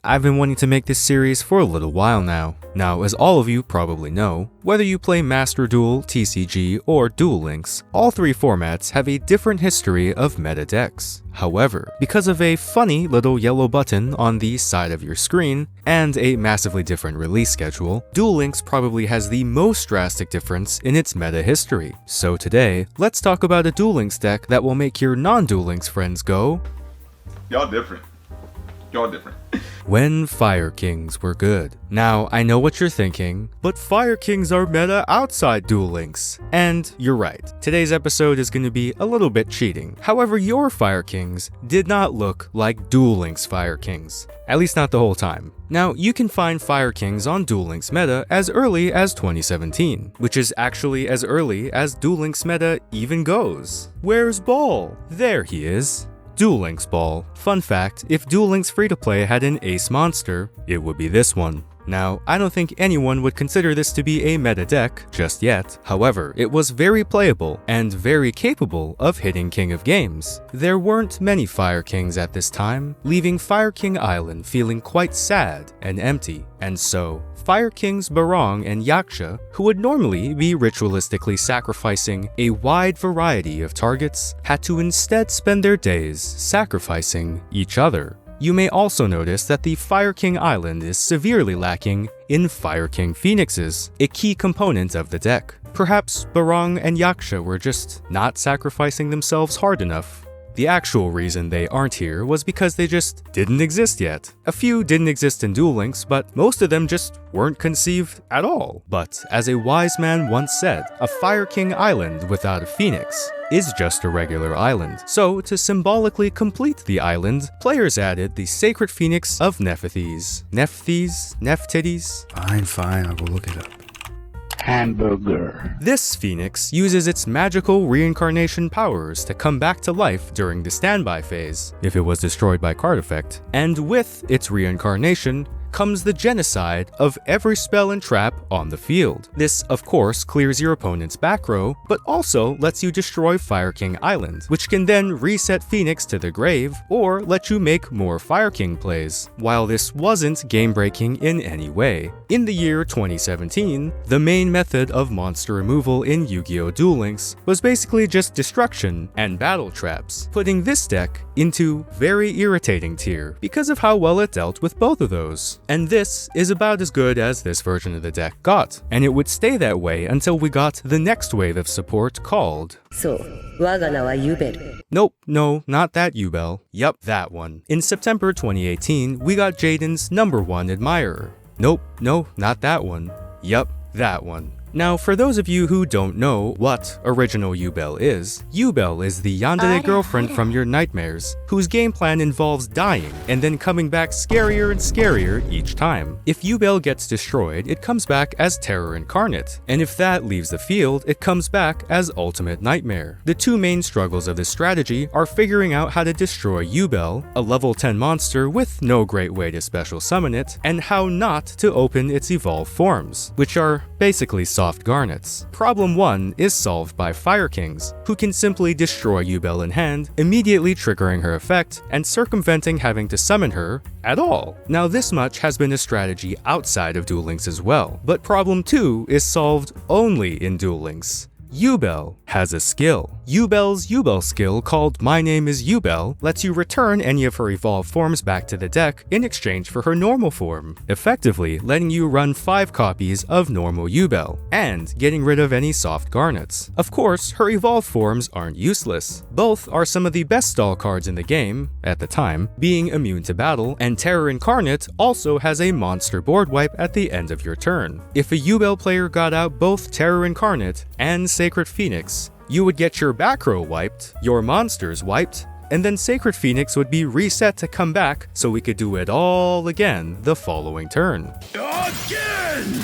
I've been wanting to make this series for a little while now. Now, as all of you probably know, whether you play Master Duel, TCG, or Duel Links, all three formats have a different history of meta decks. However, because of a funny little yellow button on the side of your screen, and a massively different release schedule, Duel Links probably has the most drastic difference in its meta history. So today, let's talk about a Duel Links deck that will make your non-Duel Links friends go, Y'all different. When Fire Kings were good. Now, I know what you're thinking, but Fire Kings are meta outside Duel Links. And you're right. Today's episode is going to be a little bit cheating. However, your Fire Kings did not look like Duel Links Fire Kings. At least not the whole time. Now, you can find Fire Kings on Duel Links meta as early as 2017, which is actually as early as Duel Links meta even goes. Where's Ball? There he is. Duel Links Ball. Fun fact, if Duel Links free-to-play had an ace monster, it would be this one. Now, I don't think anyone would consider this to be a meta deck just yet. However, it was very playable and very capable of hitting King of Games. There weren't many Fire Kings at this time, leaving Fire King Island feeling quite sad and empty. And so, Fire Kings Barong and Yaksha, who would normally be ritualistically sacrificing a wide variety of targets, had to instead spend their days sacrificing each other. You may also notice that the Fire King Island is severely lacking in Fire King Phoenixes, a key component of the deck. Perhaps Barong and Yaksha were just not sacrificing themselves hard enough. The actual reason they aren't here was because they just didn't exist yet. A few didn't exist in Duel Links, but most of them just weren't conceived at all. But as a wise man once said, a Fire King Island without a Phoenix is just a regular island. So, to symbolically complete the island, players added the Sacred Phoenix of Nephthys. Nephthys? Fine, I will look it up. Hamburger. This Phoenix uses its magical reincarnation powers to come back to life during the standby phase, if it was destroyed by card effect. And with its reincarnation comes the genocide of every spell and trap on the field. This, of course, clears your opponent's back row, but also lets you destroy Fire King Island, which can then reset Phoenix to the grave, or let you make more Fire King plays. While this wasn't game-breaking in any way, in the year 2017, the main method of monster removal in Yu-Gi-Oh! Duel Links was basically just destruction and battle traps, putting this deck into very irritating tier because of how well it dealt with both of those. And this is about as good as this version of the deck got, and it would stay that way until we got the next wave of support called... Nope, no, not that Yubel. Yup, that one. In September 2018, we got Jaden's #1 admirer. Nope, no, not that one. Yup, that one. Now, for those of you who don't know what original Yubel is the yandere girlfriend from your nightmares, whose game plan involves dying and then coming back scarier and scarier each time. If Yubel gets destroyed, it comes back as Terror Incarnate, and if that leaves the field, it comes back as Ultimate Nightmare. The two main struggles of this strategy are figuring out how to destroy Yubel, a level 10 monster with no great way to special summon it, and how not to open its evolved forms, which are basically soft garnets. Problem 1 is solved by Fire Kings, who can simply destroy Yubel in hand, immediately triggering her effect and circumventing having to summon her at all. Now, this much has been a strategy outside of Duel Links as well, but problem 2 is solved only in Duel Links. Yubel has a skill. Yubel's Yubel skill, called My Name is Yubel, lets you return any of her evolved forms back to the deck in exchange for her normal form, effectively letting you run 5 copies of normal Yubel, and getting rid of any soft garnets. Of course, her evolved forms aren't useless. Both are some of the best stall cards in the game, at the time, being immune to battle, and Terror Incarnate also has a monster board wipe at the end of your turn. If a Yubel player got out both Terror Incarnate and Sacred Phoenix, you would get your back row wiped, your monsters wiped, and then Sacred Phoenix would be reset to come back so we could do it all again the following turn. Again!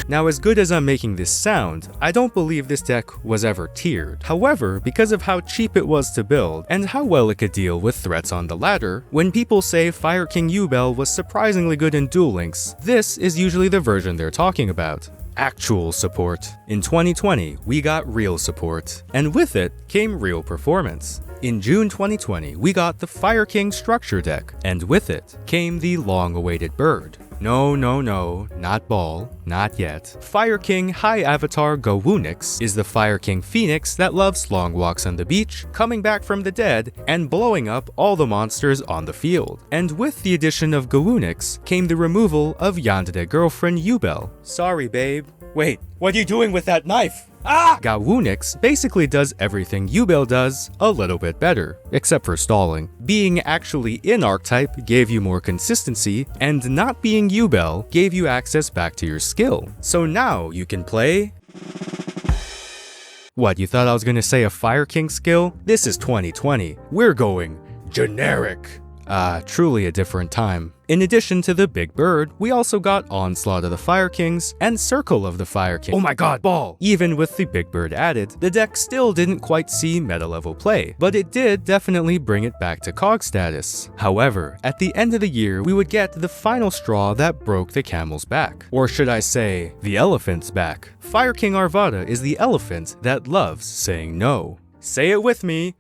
Now, as good as I'm making this sound, I don't believe this deck was ever tiered. However, because of how cheap it was to build and how well it could deal with threats on the ladder, when people say Fire King Yubel was surprisingly good in Duel Links, this is usually the version they're talking about. Actual support. In 2020, we got real support, and with it came real performance. In June 2020, we got the Fire King structure deck, and with it came the long-awaited bird. No, not ball, not yet. Fire King High Avatar Gawunix is the Fire King Phoenix that loves long walks on the beach, coming back from the dead, and blowing up all the monsters on the field. And with the addition of Gawunix came the removal of Yandere girlfriend Yubel. Sorry, babe. Wait, what are you doing with that knife? Ah! Gawunix basically does everything Yubel does a little bit better, except for stalling. Being actually in archetype gave you more consistency, and not being Yubel gave you access back to your skill. So now you can play... What, you thought I was gonna say a Fire King skill? This is 2020. We're going generic. Truly a different time. In addition to the Big Bird, we also got Onslaught of the Fire Kings and Circle of the Fire King. Oh my god, ball! Even with the Big Bird added, the deck still didn't quite see meta level play, but it did definitely bring it back to COG status. However, at the end of the year, we would get the final straw that broke the camel's back. Or should I say, the elephant's back. Fire King Arvata is the elephant that loves saying no. Say it with me!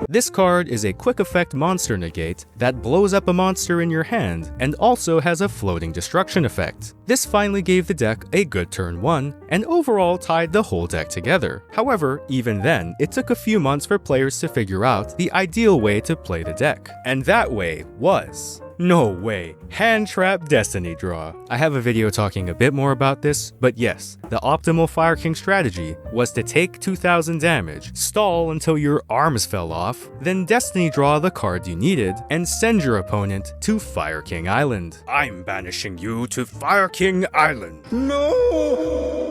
This card is a quick effect monster negate that blows up a monster in your hand and also has a floating destruction effect. This finally gave the deck a good turn 1 and overall tied the whole deck together. However, even then, it took a few months for players to figure out the ideal way to play the deck. And that way was... No way, Hand Trap Destiny Draw. I have a video talking a bit more about this, but yes, the optimal Fire King strategy was to take 2000 damage, stall until your arms fell off, then Destiny Draw the card you needed, and send your opponent to Fire King Island. I'm banishing you to Fire King Island. No!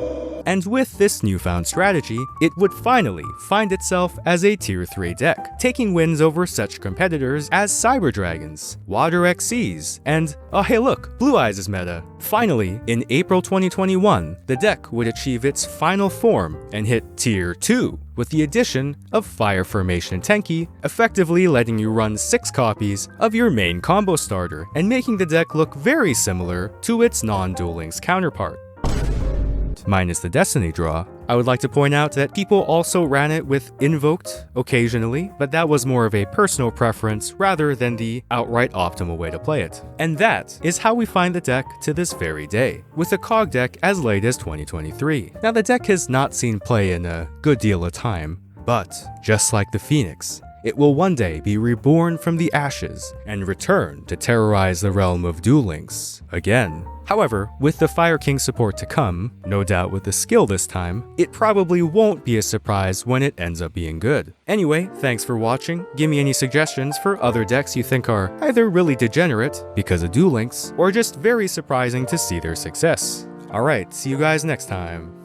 And with this newfound strategy, it would finally find itself as a tier 3 deck, taking wins over such competitors as Cyber Dragons, Water XCs, and oh hey look, Blue Eyes is meta. Finally, in April 2021, the deck would achieve its final form and hit tier 2, with the addition of Fire Formation Tenki, effectively letting you run 6 copies of your main combo starter and making the deck look very similar to its non-Duel Links counterpart. Minus the Destiny Draw. I would like to point out that people also ran it with Invoked occasionally, but that was more of a personal preference rather than the outright optimal way to play it. And that is how we find the deck to this very day, with a COG deck as late as 2023. Now the deck has not seen play in a good deal of time, but just like the Phoenix, it will one day be reborn from the ashes and return to terrorize the realm of Duel Links again. However, with the Fire King support to come, no doubt with the skill this time, it probably won't be a surprise when it ends up being good. Anyway, thanks for watching. Give me any suggestions for other decks you think are either really degenerate because of Duel Links, or just very surprising to see their success. Alright, see you guys next time.